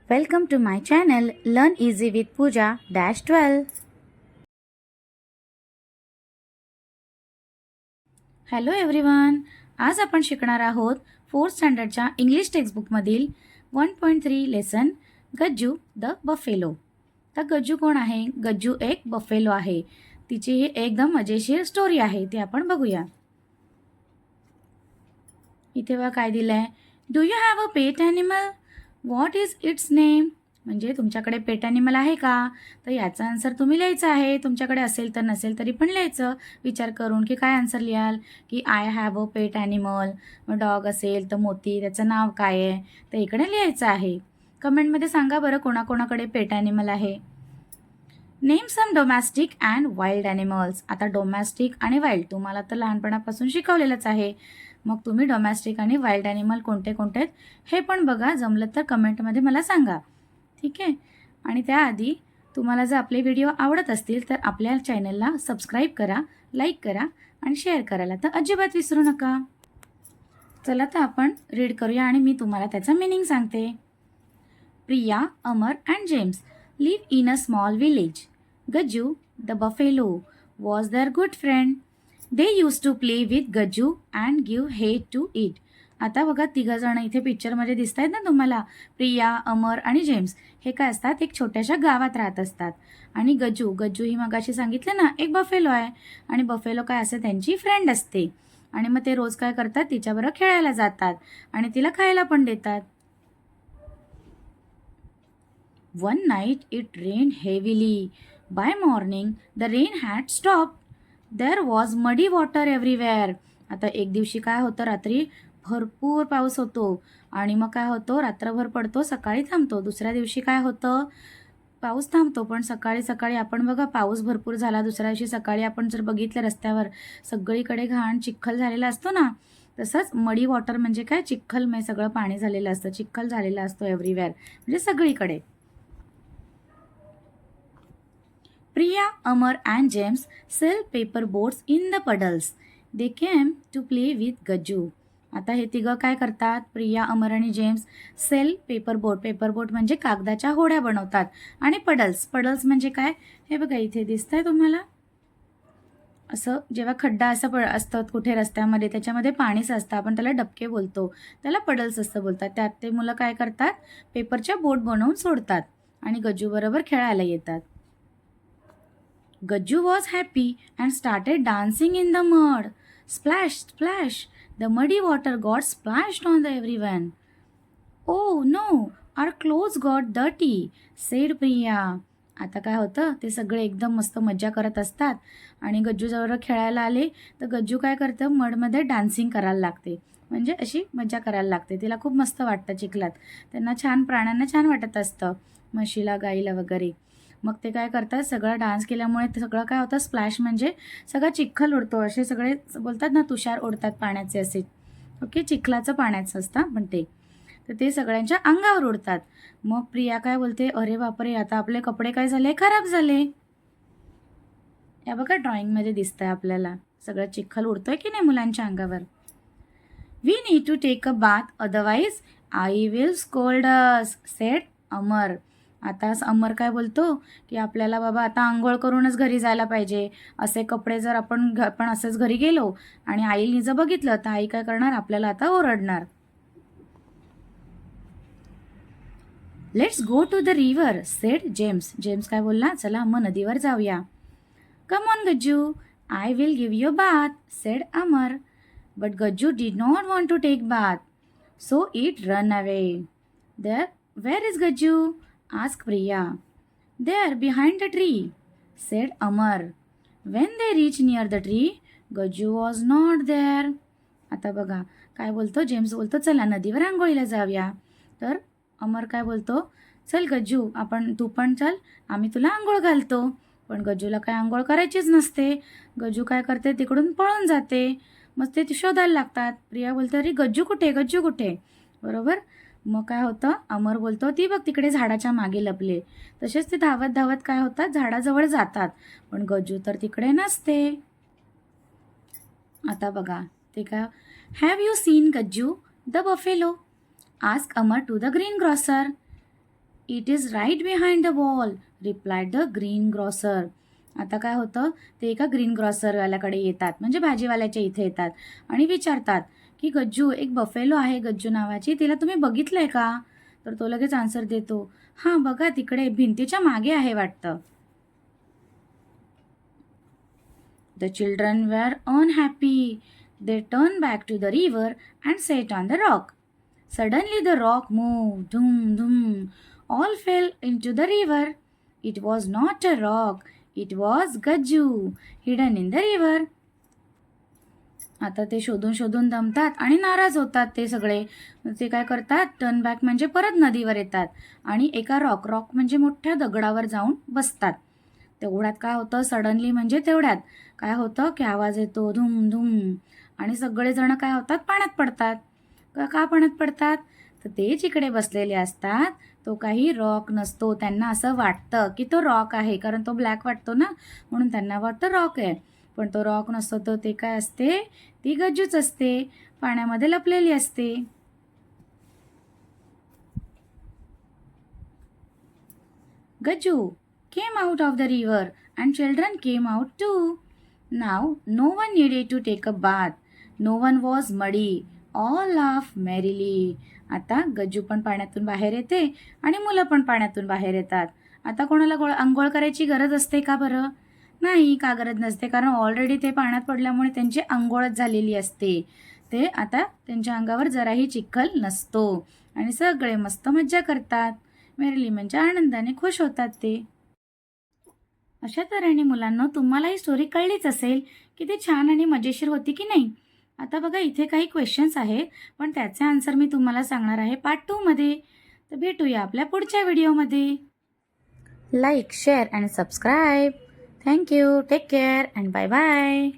Welcome to my channel Learn Easy with Pooja-12. Hello everyone, आज आपण शिकणार आहोत 4th स्टँडर्डच्या इंग्लिश टेक्स्टबुकमधील 1.3 लेसन गज्जू द बफेलो. तर गज्जू कोण आहे? गज्जू एक बफेलो आहे. तिची ही एकदम मजेशीर स्टोरी आहे, ती आपण बघूया. इथे बघा काय दिलंय. Do you have a pet animal? What is it's name? म्हणजे तुमच्याकडे पेट ॲनिमल आहे का? तर याचा आन्सर तुम्ही लिहायचा आहे. तुमच्याकडे असेल तर नसेल तरी पण लिहायचं विचार करून की काय आन्सर लिहाल. की I have a pet animal. मग डॉग असेल तर मोती, त्याचं नाव काय आहे ते इकडे लिहायचं आहे. कमेंटमध्ये सांगा बरं कोणाकोणाकडे पेट ॲनिमल आहे. Name some domestic and wild animals. आता डोमॅस्टिक आणि वाईल्ड तुम्हाला तर लहानपणापासून शिकवलेलंच आहे. मग तुम्ही डोमॅस्टिक आणि वाईल्ड ॲनिमल कोणते कोणते आहेत हे पण बघा. जमलं तर कमेंटमध्ये मला सांगा, ठीक आहे. आणि त्याआधी तुम्हाला जर आपले व्हिडिओ आवडत असतील तर आपल्या चॅनलला सबस्क्राईब करा, लाईक करा आणि शेअर करायला तर अजिबात विसरू नका. चला तर आपण रीड करूया आणि मी तुम्हाला त्याचा मीनिंग सांगते. Priya, Amar and James live in a small village. Gajju, the buffalo, was their good friend. They used to play with Gajju and give hay to eat. आता बघा तिघं जण इथे पिक्चरमध्ये दिसत आहेत ना तुम्हाला. प्रिया, अमर आणि जेम्स हे काय असतात, एक छोट्याशा गावात राहत असतात. आणि गज्जू ही मगाशी सांगितलं ना एक बफेलो आहे. आणि बफेलो काय असते, त्यांची फ्रेंड असते. आणि मग ते रोज काय करतात, तिच्याबरोबर खेळायला जातात आणि तिला खायला पण देतात. One night it rained heavily. By morning the rain had stopped. There was muddy water everywhere. आता एक दिवशी काय होतं, रात्री भरपूर पाऊस होतो आणि मग काय होतो, रात्रभर पडतो, सकाळी थांबतो. दुसऱ्या दिवशी काय होतं, पाऊस थांबतो पण सकाळी सकाळी आपण बघा पाऊस भरपूर झाला. दुसऱ्या दिवशी सकाळी आपण जर बघितलं रस्त्यावर सगळीकडे घाण चिखल झालेला असतो ना, तसंच मडी वॉटर म्हणजे काय, चिखलमय सगळं पाणी झालेलं असतं, चिखल झालेला असतो एव्हरीवेअर, म्हणजे सगळीकडे. Priya, Amar and James sell paper boats in the puddles. They came to play with Gajju. आता हे तिघं काय करतात, प्रिया, अमर आणि जेम्स सेल पेपर बोट म्हणजे कागदाच्या होड्या बनवतात. आणि पडल्स म्हणजे काय, हे बघा इथे दिसतंय तुम्हाला. असं जेव्हा खड्डा असं असतात कुठे रस्त्यामध्ये, त्याच्यामध्ये पाणीच असतं, आपण त्याला डबके बोलतो, त्याला पडल्स असं बोलतात. त्यात ते मुलं काय करतात, पेपरच्या बोट बनवून सोडतात आणि गज्जू बरोबर खेळायला येतात. Gajju was happy and started dancing in the mud. Splash, splash! The muddy water got splashed on everyone. Oh no, our clothes got dirty, said Priya. आता काय होतं, ते सगळे एकदम मस्त मज्जा करत असतात आणि गज्जूजवळ खेळायला आले तर गज्जू काय करतं, मडमध्ये डान्सिंग करायला लागते, म्हणजे अशी मज्जा करायला लागते. तिला खूप मस्त वाटतं चिखलात. त्यांना छान, प्राण्यांना छान वाटत असतं, म्हशीला, गाईला वगैरे. मग ते काय करतात, सगळं डान्स केल्यामुळे ते सगळं काय होतं, स्प्लॅश म्हणजे सगळा चिखल उडतो. असे सगळे बोलतात ना, तुषार उडतात पाण्याचे असे. ओके, चिखलाचं पाण्याचं असतं पण ते सगळ्यांच्या अंगावर उडतात. मग प्रिया काय बोलते, अरे बापरे, आता आपले कपडे काय झाले, खराब झाले. या बघा ड्रॉइंगमध्ये दिसतंय आपल्याला सगळं चिखल उडतोय की नाही मुलांच्या अंगावर. We need to take a bath otherwise आई will scold us, said Amar. आता अमर काय बोलतो की आपल्याला बाबा आता आंघोळ करूनच घरी जायला पाहिजे. असे कपडे जर आपण असंच घरी गेलो आणि आईने जर बघितलं तर आई काय करणार, आपल्याला आता ओरडणार. Let's go to the river, said James काय बोलला, चला मग नदीवर जाऊया. Come on Gajju, I will give you bath, said Amar. But Gajju did not want to take bath, so it run away. Where is Gajju? asked Priya. There, behind the tree, said Amar. When they reached near the tree, Gajju was not there. आता बघा काय बोलतो, James बोलतो चला नदीवर आंघोळीला जाऊया. तर अमर काय बोलतो, चल गज्जू, तू पण चल, आम्ही तुला आंघोळ घालतो. पण गज्जूला काय आंघोळ करायचीच नसते. गज्जू काय करते, तिकडून पळून जाते. मग ते शोधायला लागतात. प्रिया बोलते, अरे गज्जू कुठे, बरोबर. मग काय होतं, अमर बोलतो, ती बघ तिकडे झाडाच्या मागे लपले. तसेच ते धावत धावत काय होतात, झाडाजवळ जातात, पण गज्जू तर तिकडे नसते. आता बघा ते काय, have you seen Gajju the buffalo, ask Amar to the green grocer. It is right behind the wall replied the green grocer. आता काय होतं, ते एका ग्रीन ग्रॉसरवाल्याकडे येतात, म्हणजे भाजीवाल्याच्या इथे येतात आणि विचारतात की गज्जू, एक बफेलो आहे गज्जू नावाची, तिला तुम्ही बघितलंय का? तर तो लगेच आन्सर देतो, हां बघा तिकडे भिंतीच्या मागे आहे वाटतं. The children were unhappy. They turn back to the river and set on the rock. Suddenly the rock move. धूम धूम. All fell in to the river. It was not a rock. It was Gajju hidden in the river. आता ते शोधून शोधून दमतात आणि नाराज होतात ते सगळे. ते काय करतात, टर्न बॅक म्हणजे परत नदीवर येतात आणि एका रॉक म्हणजे मोठ्या दगडावर जाऊन बसतात. तेवढ्यात काय होतं, सडनली म्हणजे तेवढ्यात काय होतं की आवाज येतो धूम धूम आणि सगळेजण काय होतात, पाण्यात पडतात. का पाण्यात पडतात? तर ते जिकडे बसलेले असतात तो काही रॉक नसतो. त्यांना असं वाटतं की तो रॉक आहे, कारण तो ब्लॅक वाटतो ना, म्हणून त्यांना वाटतं रॉक आहे. पण तो रॉक नसतो, तर ते काय असते, ती गज्जूच असते, पाण्यामध्ये लपलेली असते. Gajju came out of the river and children came out too. Now no one needed to take a bath. No one was muddy. All laughed merrily. आता गज्जू पण पाण्यातून बाहेर येते आणि मुलं पण पाण्यातून बाहेर येतात. आता कोणाला अंघोळ करायची गरज असते का बरं? नाही, का गरज नसते, कारण ऑलरेडी ते पाण्यात पडल्यामुळे त्यांची अंघोळच झालेली असते. ते आता त्यांच्या अंगावर जराही चिखल नसतो आणि सगळे मस्त मज्जा करतात. मेरली म्हणजे आनंदाने खुश होतात ते. अशा तऱ्हेने मुलांना तुम्हाला ही स्टोरी कळलीच असेल, किती छान आणि मजेशीर होती की नाही. आता बघा इथे काही क्वेश्चन्स आहेत, पण त्याचे आन्सर मी तुम्हाला सांगणार आहे पार्ट 2 मध्ये. तर भेटूया आपल्या पुढच्या व्हिडिओमध्ये. Like, share and subscribe. Thank you. Take care and bye bye.